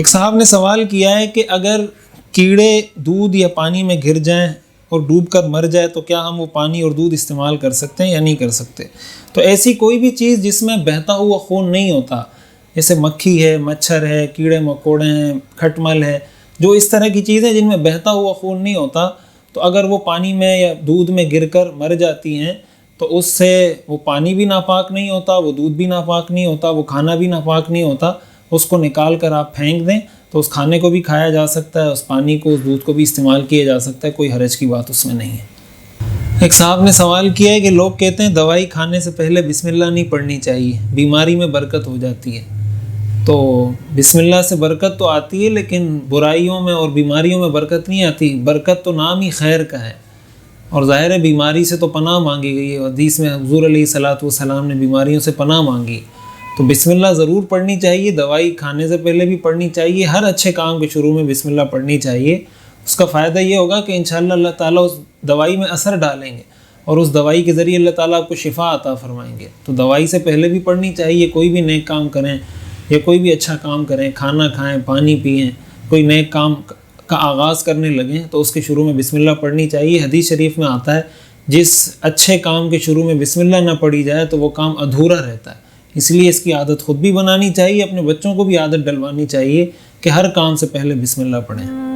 ایک صاحب نے سوال کیا ہے کہ اگر کیڑے دودھ یا پانی میں گر جائیں اور ڈوب کر مر جائے تو کیا ہم وہ پانی اور دودھ استعمال کر سکتے ہیں یا نہیں کر سکتے؟ تو ایسی کوئی بھی چیز جس میں بہتا ہوا خون نہیں ہوتا، جیسے مکھی ہے، مچھر ہے، کیڑے مکوڑے ہیں، کھٹمل ہے، جو اس طرح کی چیزیں جن میں بہتا ہوا خون نہیں ہوتا، تو اگر وہ پانی میں یا دودھ میں گر کر مر جاتی ہیں تو اس سے وہ پانی بھی ناپاک نہیں ہوتا، وہ دودھ بھی ناپاک نہیں ہوتا، وہ کھانا بھی ناپاک نہیں ہوتا. اس کو نکال کر آپ پھینک دیں تو اس کھانے کو بھی کھایا جا سکتا ہے، اس پانی کو، اس دودھ کو بھی استعمال کیا جا سکتا ہے، کوئی حرج کی بات اس میں نہیں ہے. ایک صاحب نے سوال کیا ہے کہ لوگ کہتے ہیں دوائی کھانے سے پہلے بسم اللہ نہیں پڑھنی چاہیے، بیماری میں برکت ہو جاتی ہے. تو بسم اللہ سے برکت تو آتی ہے، لیکن برائیوں میں اور بیماریوں میں برکت نہیں آتی. برکت تو نام ہی خیر کا ہے، اور ظاہر ہے بیماری سے تو پناہ مانگی گئی ہے. حدیث میں حضور علیہ الصلاۃ والسلام نے بیماریوں سے پناہ مانگی. تو بسم اللہ ضرور پڑھنی چاہیے، دوائی کھانے سے پہلے بھی پڑھنی چاہیے، ہر اچھے کام کے شروع میں بسم اللہ پڑھنی چاہیے. اس کا فائدہ یہ ہوگا کہ انشاءاللہ اللہ تعالیٰ اس دوائی میں اثر ڈالیں گے اور اس دوائی کے ذریعے اللہ تعالیٰ آپ کو شفا عطا فرمائیں گے. تو دوائی سے پہلے بھی پڑھنی چاہیے. کوئی بھی نیک کام کریں یا کوئی بھی اچھا کام کریں، کھانا کھائیں، پانی پئیں، کوئی نیک کام کا آغاز کرنے لگیں تو اس کے شروع میں بسم اللہ پڑھنی چاہیے. حدیث شریف میں آتا ہے جس اچھے کام کے شروع میں بسم اللہ نہ پڑھی جائے تو وہ کام ادھورا رہتا ہے. اس لیے اس کی عادت خود بھی بنانی چاہیے، اپنے بچوں کو بھی عادت ڈلوانی چاہیے کہ ہر کام سے پہلے بسم اللہ پڑھیں.